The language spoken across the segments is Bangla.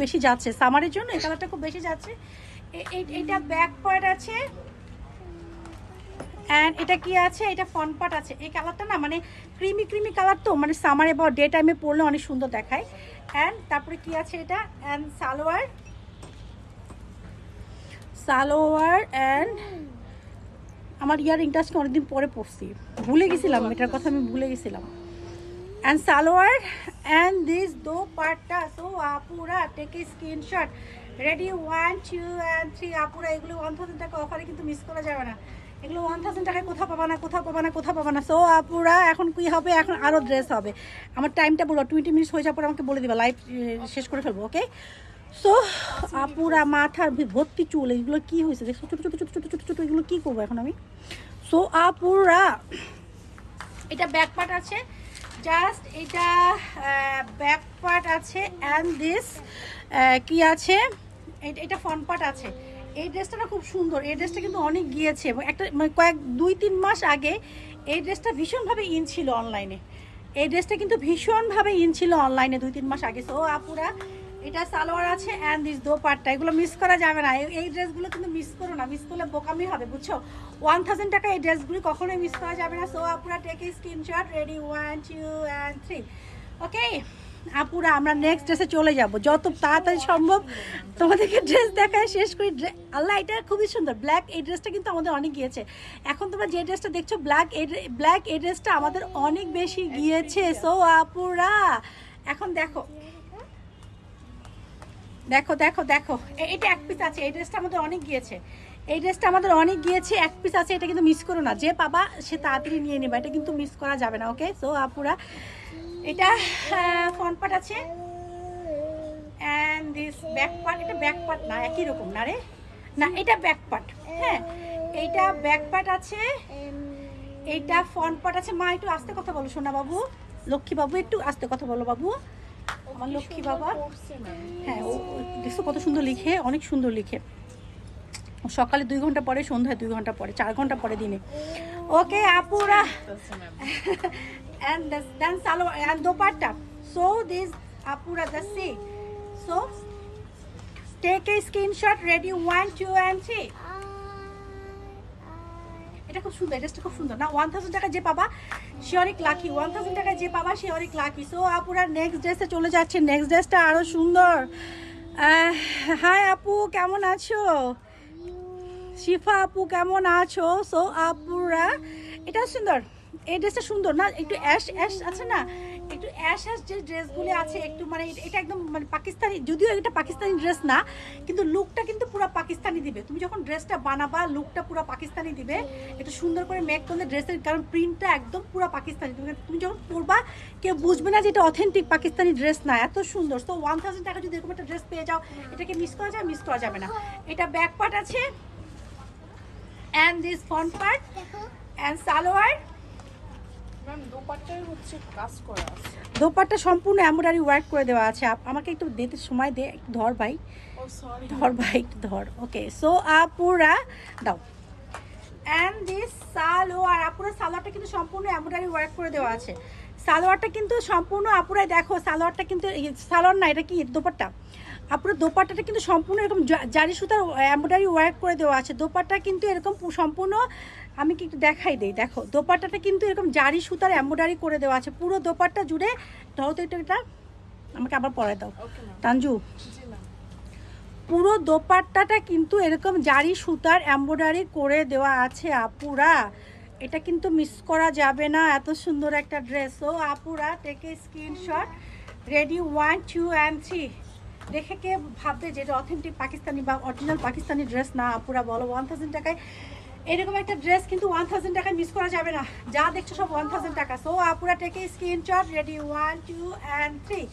বেশি যাচ্ছে সামারের জন্য, এই কালারটা খুব বেশি যাচ্ছে। এইটা ব্যাক পার্ট আছে অ্যান্ড এটা কি আছে, এটা ফ্রন্ট পার্ট আছে। এই কালারটা না মানে ক্রিমি কালার, তো মানে সামারে বা ডে টাইমে পরলে অনেক সুন্দর দেখায়। অ্যান্ড তারপরে কি আছে এটা, অ্যান্ড সালোয়ার অ্যান্ড আমার ইয়ারিংটা আজকে অনেকদিন পরে পরছি, ভুলে গেছিলাম এটার কথা, আমি ভুলে গেছিলাম। And salwar and this dupatta. So আপুরা take a screenshot, ready 1 2 and 3। আপুরা এগুলো 1000 টাকা অফারে কিন্তু মিস করা যাবে না, এগুলো 1000 টাকায় কোথাও পাবা না। সো আপুরা এখন কি হবে, এখন আরও ড্রেস হবে। আমার টাইমটা বলো, 20 মিনিটস হয়ে যাওয়ার পর আমাকে বলে দিবা, লাইভ শেষ করে ফেলবো, ওকে? সো আপুরা মাথার ভর্তি চুল, এগুলো কি হয়েছে দেখো, ছোটো ছোটো ছোটো ছোটো ছোটো ছোটো, এগুলো কী করবো এখন আমি? সো আপুরা এটা ব্যাক পার্ট আছে, জাস্ট এটা ব্যাক পার্ট আছে অ্যান্ড দিস কি আছে, এটা ফ্রন্ট পার্ট আছে। এই ড্রেসটা না খুব সুন্দর, এই ড্রেসটা কিন্তু অনেক গিয়েছে এবং একটা মানে 2-3 মাস আগে এই ড্রেসটা ভীষণভাবে ইন ছিল অনলাইনে। এই ড্রেসটা কিন্তু ভীষণভাবে ইন ছিল অনলাইনে 2-3 মাস আগে। সো আপুরা এটা সালোয়ার আছে অ্যান্ড দিস দোপাট্টা, এগুলো মিস করা যাবে না। এই ড্রেসগুলো কিন্তু মিস করো না, মিস করলে বোকামি হবে, বুঝছো? 1000 টাকা এই ড্রেসগুলি কখনোই মিস করা যাবে না। সো আপুরা take a screenshot, ready 1 2 and 3, okay? আপুরা আমরা নেক্সট ড্রেসে চলে যাব, যত তাড়াতাড়ি সম্ভব তোমাদেরকে ড্রেস দেখায় শেষ করি। আল্লাহ, এটা খুবই সুন্দর ব্ল্যাক, এই ড্রেসটা কিন্তু আমাদের অনেক গিয়েছে। এখন তোমরা যে ড্রেসটা দেখছো ব্ল্যাক, এই ড্রেসটা আমাদের অনেক বেশি গিয়েছে। সো আপুরা এখন দেখো দেখো দেখো দেখো, এটা এক পিস আছে, এই ড্রেসটা আমাদের অনেক গিয়েছে, এক পিস আছে। এটা কিন্তু মিস করো না, যে পাবা সে তাড়াতাড়ি নিয়ে নেবা, এটা কিন্তু মিস করা যাবে না, ওকে? সো আপুরা এটা ফ্রন্ট পার্ট আছে অ্যান্ড দিস ব্যাক পার্ট। এটা ব্যাক পার্ট না, একই রকম না রে, না এটা ব্যাক পার্ট, হ্যাঁ এইটা ব্যাক পার্ট আছে, এইটা ফ্রন্ট পার্ট আছে। মা একটু আস্তে কথা বলো, সোনা বাবু, লক্ষ্মী বাবু একটু আস্তে কথা বলো বাবু, আমার লক্ষ্মী বাবা। হ্যাঁ ও দেখছো কত সুন্দর লিখে, অনেক সুন্দর লিখে। সকালে 2 ঘন্টা পরে, সন্ধ্যায় 2 ঘন্টা পরে, 4 ঘন্টা পরে দিনে, ওকে আপুরা? and then salwar and dopatta. So this apura the see. So take a screenshot, ready 1 2 and 3. এটা খুব সুন্দর, ড্রেসটা খুব সুন্দর না? 1000 টাকা যে পাবা সে অনেক লাকি, 1000 টাকা যে পাবা সে অনেক লাকি। সো আপুরা নেক্সট ড্রেসে চলে যাচ্ছে, নেক্সট ড্রেসটা আরো সুন্দর। হাই আপু, কেমন আছো? শিফা আপু কেমন আছো? সো আপুরা এটা সুন্দর, এই ড্রেসটা সুন্দর না? একটু অ্যাশ আছে না, একটু অ্যাশ যে ড্রেসগুলি আছে একটু মানে এটা একদম মানে পাকিস্তানি, যদিও এটা পাকিস্তানি ড্রেস না কিন্তু লুকটা কিন্তু পুরো পাকিস্তানি দিবে। তুমি যখন ড্রেসটা বানাবা লুকটা পুরো পাকিস্তানি দিবে, একটু সুন্দর করে মেক করলে ড্রেসের, কারণ প্রিন্টটা একদম পুরো পাকিস্তানি। তুমি যখন পরবা কেউ বুঝবে না যে এটা অথেন্টিক পাকিস্তানি ড্রেস না, এত সুন্দর। তো 1000 টাকা যদি এরকম একটা ড্রেস পেয়ে যাও, এটাকে মিস করা যায়? মিস করা যাবে না। এটা ব্যাক পার্ট আছে and this front part and salwar। Dupatta সম্পূর্ণ এমব্রয়ডারি ওয়ার্ক করে দেওয়া আছে। আমাকে একটু দিতে সময় দে, একটু ধর ভাই, ধর ভাই, একটু ধর, ওকে? সো আপুরা দাও অ্যান্ড দিস সালোয়ার। আপুরা সালোয়ারটা কিন্তু সম্পূর্ণ এমব্রয়ডারি ওয়ার্ক করে দেওয়া আছে, সালোয়ারটা কিন্তু সম্পূর্ণ। আপুরাই দেখো সালোয়ারটা কিন্তু, সালোয়ার না এটা কি দোপাট্টা। আপুরা দোপাট্টাটা কিন্তু সম্পূর্ণ এরকম জারি সুতার এমব্রয়ডারি ওয়ার্ক করে দেওয়া আছে। দোপাট্টা কিন্তু এরকম সম্পূর্ণ, আমি কি একটু দেখাই দেই, দেখো দোপাট্টাটা কিন্তু এরকম জারি সুতার এমব্রয়ডারি করে দেওয়া আছে পুরো দোপাট্টা জুড়ে। ধরো তো এটা আমাকে আবার পরায় দাও তানজু। পুরো দোপাট্টাটা কিন্তু এরকম জারি সুতার এমব্রয়ডারি করে দেওয়া আছে আপুরা, এটা কিন্তু মিস করা যাবে না, এত সুন্দর একটা ড্রেস। ও আপুরা take a screenshot, ready 1 2 and 3। দেখে কে ভাববে যে এটা অথেন্টিক পাকিস্তানি বা অরিজিনাল পাকিস্তানি ড্রেস না? আপুরা বলো 1000 টাকায় এরকম একটা ড্রেস কিন্তু 1000 টাকায় মিস করা যাবে না, যা দেখছো সব 1000 টাকা। সো আপুরা take a screenshot, ready 1 2 and 3।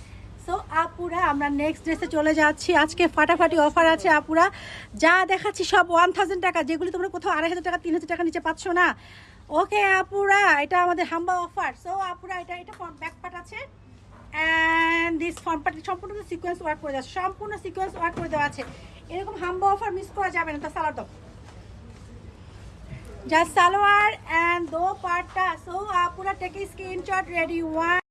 So আপুরা আমরা নেক্সট ড্রেসে চলে যাচ্ছি। আজকে ফাটাফাটি অফার আছে আপুরা, যা দেখাচ্ছি সব 1000 টাকা, যেগুলি তোমরা কোথাও 2500 টাকা 3000 টাকা নিচে পাচ্ছ না, ওকে আপুরা? এটা আমাদের হাম্বা অফার। সো আপুরা এটা ব্যাক পার্ট আছে অ্যান্ড দিস ফ্রন্ট পার্ট সম্পূর্ণ সিকোয়েন্স ওয়ার্ক করে দেওয়া, সম্পূর্ণ সিকোয়েন্স ওয়ার্ক করে দেওয়া আছে। এরকম হাম্বা অফার মিস করা যাবে না। তা সালোয়ার দাও, যা সালোয়ার অ্যান্ড দোপাট্টা। সো আপুরা টেক এ স্ক্রিনশট, রেডি 1